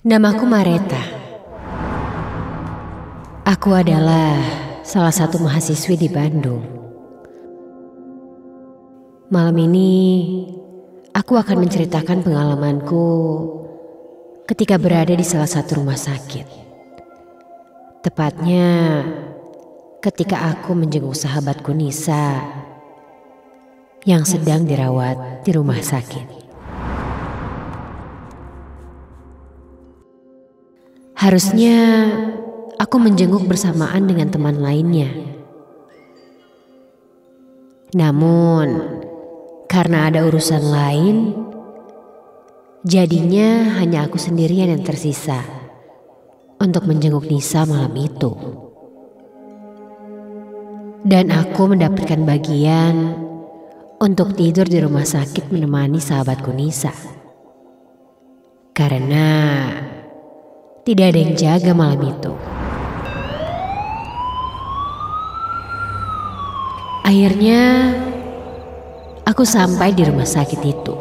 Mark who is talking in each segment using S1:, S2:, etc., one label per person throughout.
S1: Namaku Mareta. Aku adalah salah satu mahasiswi di Bandung. Malam ini aku akan menceritakan pengalamanku ketika berada di salah satu rumah sakit. Tepatnya ketika aku menjenguk sahabatku Nisa yang sedang dirawat di rumah sakit. Harusnya aku menjenguk bersamaan dengan teman lainnya. Namun, karena ada urusan lain, jadinya hanya aku sendirian yang tersisa untuk menjenguk Nisa malam itu. Dan aku mendapatkan bagian untuk tidur di rumah sakit menemani sahabatku Nisa. Karena tidak ada yang jaga malam itu. Akhirnya, aku sampai di rumah sakit itu.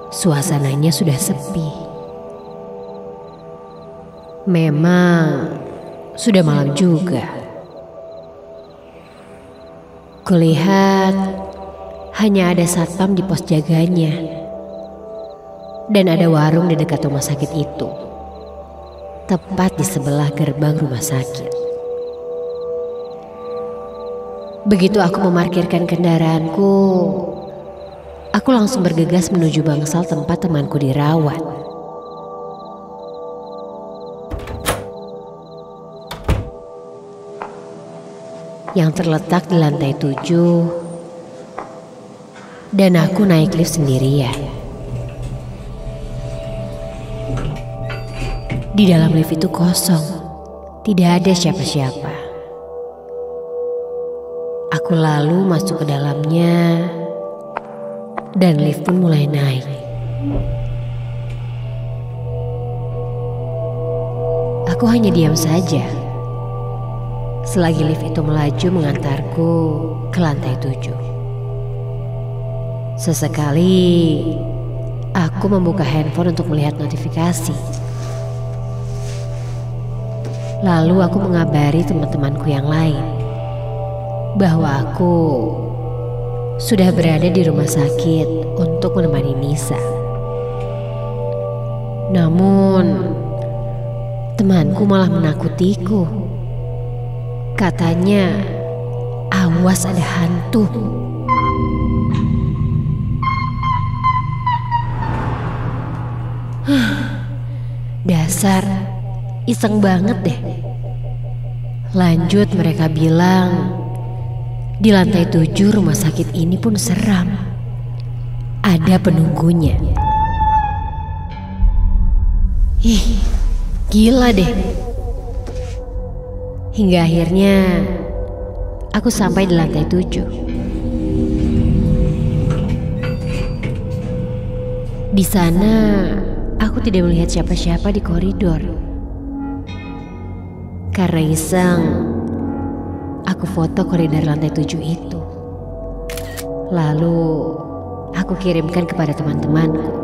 S1: Suasananya sudah sepi. Memang sudah malam juga. Kulihat hanya ada satpam di pos jaganya. Dan ada warung di dekat rumah sakit itu, tepat di sebelah gerbang rumah sakit. Begitu aku memarkirkan kendaraanku, aku langsung bergegas menuju bangsal tempat temanku dirawat. Yang terletak di lantai 7, dan aku naik lift sendirian. Di dalam lift itu kosong, tidak ada siapa-siapa. Aku lalu masuk ke dalamnya, dan lift pun mulai naik. Aku hanya diam saja selagi lift itu melaju mengantarku ke lantai 7. Sesekali aku membuka handphone untuk melihat notifikasi. Lalu aku mengabari teman-temanku yang lain bahwa aku sudah berada di rumah sakit untuk menemani Nisa. Namun, temanku malah menakutiku. Katanya, awas ada hantu. Dasar iseng banget deh. Lanjut mereka bilang, di lantai 7 rumah sakit ini pun seram. Ada penunggunya. Ih, gila deh. Hingga akhirnya aku sampai di lantai 7. Di sana aku tidak melihat siapa-siapa di koridor. Karena iseng, aku foto koridor lantai 7 itu. Lalu aku kirimkan kepada teman-temanku.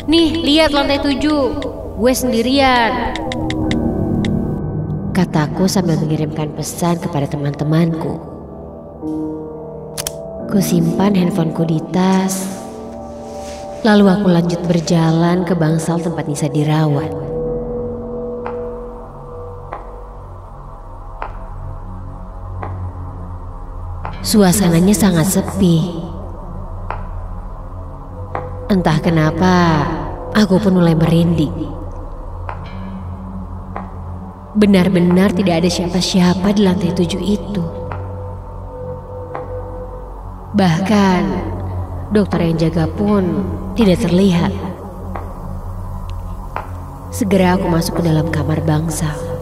S1: Nih, lihat lantai 7, gue sendirian, kataku sambil mengirimkan pesan kepada teman-temanku. Ku simpan handphoneku di tas. Lalu aku lanjut berjalan ke bangsal tempat Nisa dirawat. Suasananya sangat sepi. Entah kenapa, aku pun mulai merinding. Benar-benar tidak ada siapa-siapa di lantai 7 itu. Bahkan, dokter yang jaga pun tidak terlihat. Segera aku masuk ke dalam kamar bangsal.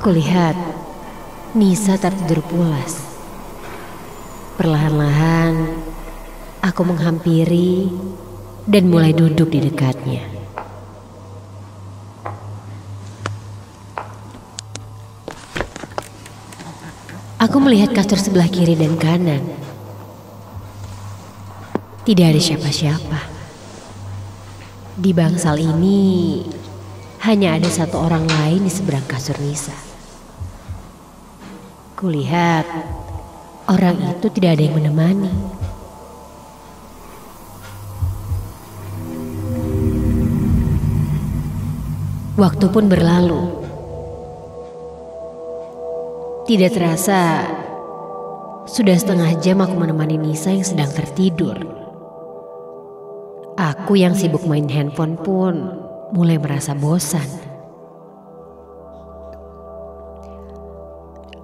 S1: Aku lihat Nisa tertidur pulas. Perlahan-lahan aku menghampiri dan mulai duduk di dekatnya. Aku melihat kasur sebelah kiri dan kanan. Tidak ada siapa-siapa. Di bangsal ini hanya ada satu orang lain di seberang kasur Nisa. Kulihat orang itu tidak ada yang menemani. Waktu pun berlalu. Tidak terasa, sudah setengah jam aku menemani Nisa yang sedang tertidur. Aku yang sibuk main handphone pun mulai merasa bosan.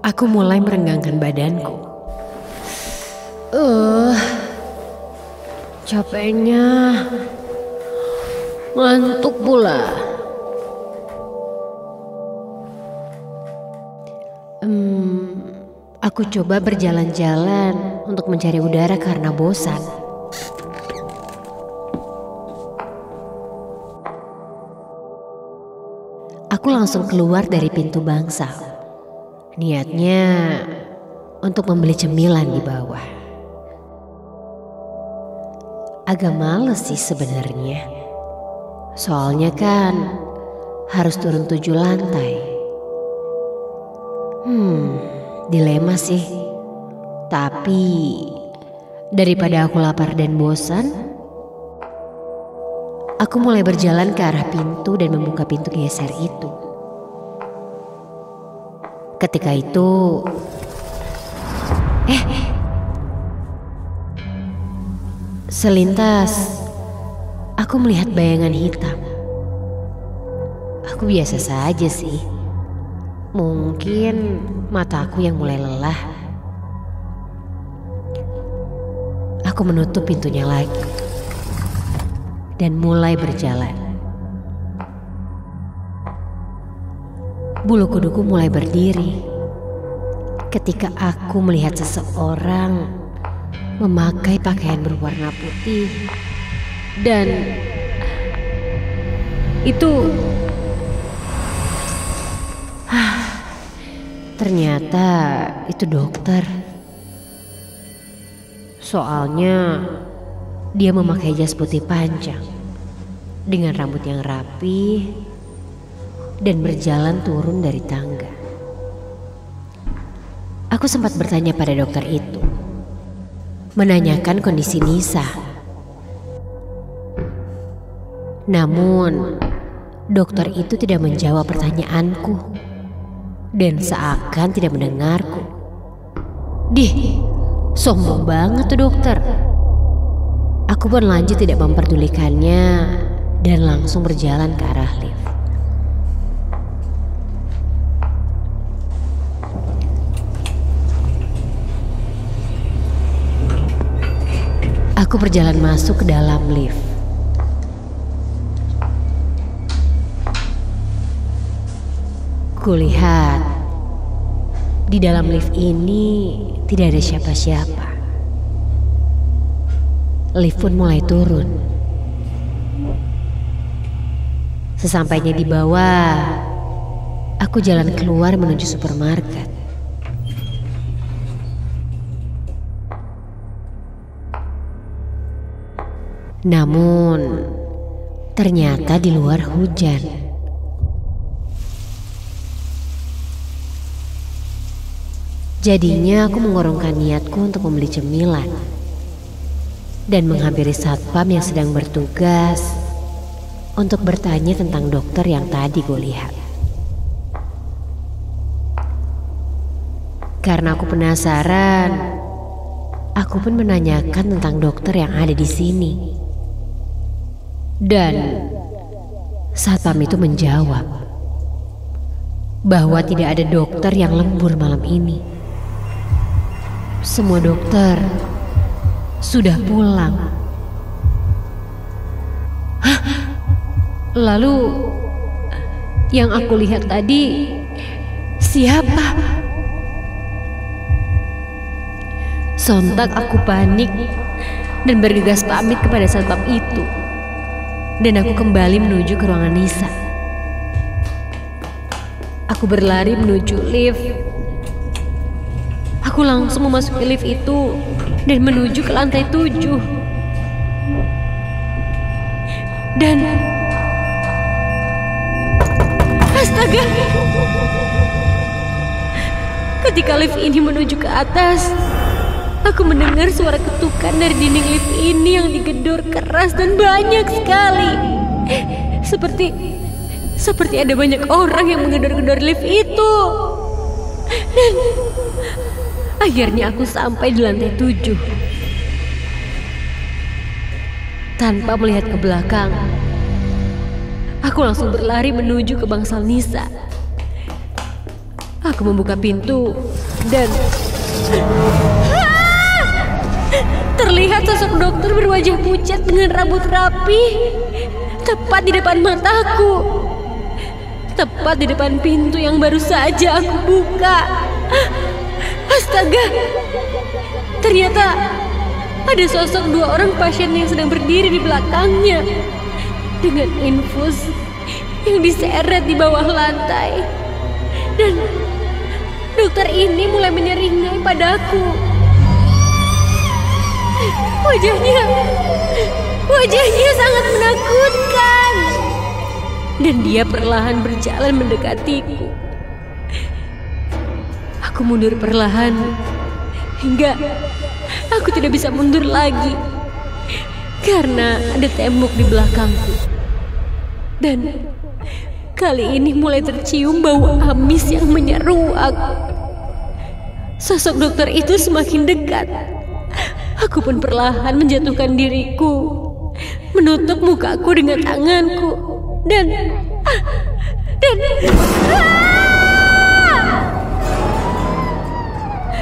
S1: Aku mulai merenggangkan badanku. Capeknya, ngantuk pula. Aku coba berjalan-jalan untuk mencari udara karena bosan. Aku langsung keluar dari pintu bangsal. Niatnya untuk membeli cemilan di bawah. Agak males sih sebenarnya. Soalnya kan harus turun 7 lantai. Dilema sih. Tapi daripada aku lapar dan bosan, aku mulai berjalan ke arah pintu dan membuka pintu geser itu. Ketika itu, selintas aku melihat bayangan hitam. Aku biasa saja sih. Mungkin mataku yang mulai lelah. Aku menutup pintunya lagi dan mulai berjalan. Bulu kuduku mulai berdiri ketika aku melihat seseorang memakai pakaian berwarna putih dan itu ternyata itu dokter. Soalnya dia memakai jas putih panjang dengan rambut yang rapi dan berjalan turun dari tangga. Aku sempat bertanya pada dokter itu, menanyakan kondisi Nisa. Namun dokter itu tidak menjawab pertanyaanku dan seakan tidak mendengarku. Sombong banget tuh dokter. Aku pun lanjut tidak memperdulikannya dan langsung berjalan ke arah lift. Aku berjalan masuk ke dalam lift. Kulihat di dalam lift ini tidak ada siapa-siapa. Lift pun mulai turun. Sesampainya di bawah, aku jalan keluar menuju supermarket. Namun, ternyata di luar hujan. Jadinya aku mengurungkan niatku untuk membeli cemilan dan menghampiri satpam yang sedang bertugas untuk bertanya tentang dokter yang tadi gue lihat. Karena aku penasaran, aku pun menanyakan tentang dokter yang ada di sini. Dan satpam itu menjawab bahwa tidak ada dokter yang lembur malam ini. Semua dokter sudah pulang. Lalu yang aku lihat tadi Sontak aku panik dan bergegas pamit kepada satpam itu. Dan aku kembali menuju ke ruangan Nisa. Aku berlari menuju lift. Aku langsung memasuki lift itu dan menuju ke lantai 7. Dan astaga! Ketika lift ini menuju ke atas, aku mendengar suara ketukan dari dinding lift ini yang digedor keras dan banyak sekali. Seperti ada banyak orang yang menggedor-gedor lift itu. Dan akhirnya aku sampai di lantai 7. Tanpa melihat ke belakang, aku langsung berlari menuju ke bangsal Nisa. Aku membuka pintu dan terlihat sosok dokter berwajah pucat dengan rambut rapi tepat di depan mataku. Tepat di depan pintu yang baru saja aku buka. Astaga! Ternyata ada sosok 2 orang pasien yang sedang berdiri di belakangnya dengan infus yang diseret di bawah lantai. Dan dokter ini mulai menyeringai padaku. Wajahnya sangat menakutkan. Dan dia perlahan berjalan mendekatiku. Aku mundur perlahan hingga aku tidak bisa mundur lagi karena ada tembok di belakangku. Dan kali ini mulai tercium bau amis yang menyeruak. Sosok dokter itu semakin dekat. Aku pun perlahan menjatuhkan diriku, menutup mukaku dengan tanganku. Dan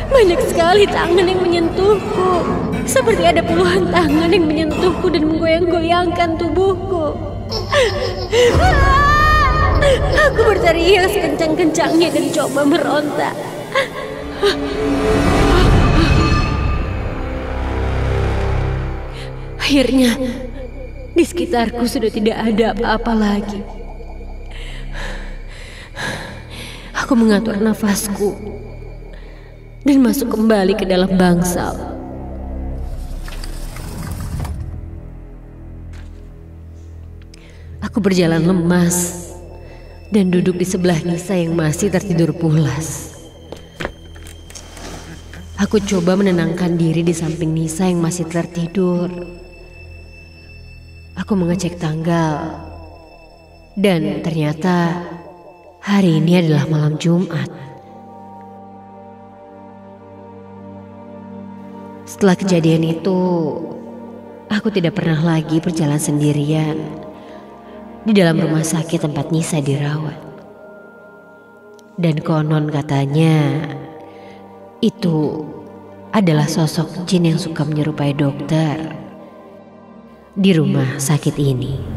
S1: banyak sekali tangan yang menyentuhku. Seperti ada puluhan tangan yang menyentuhku dan menggoyang-goyangkan tubuhku. Aku berteriak sekencang-kencangnya dan coba meronta. Akhirnya di sekitarku sudah tidak ada apa-apa lagi. Aku mengatur nafasku dan masuk kembali ke dalam bangsal. Aku berjalan lemas dan duduk di sebelah Nisa yang masih tertidur pulas. Aku coba menenangkan diri di samping Nisa yang masih tertidur. Aku mengecek tanggal dan ternyata hari ini adalah malam Jumat. Setelah kejadian itu, aku tidak pernah lagi berjalan sendirian di dalam rumah sakit tempat Nisa dirawat. Dan konon katanya itu adalah sosok jin yang suka menyerupai dokter di rumah sakit ini.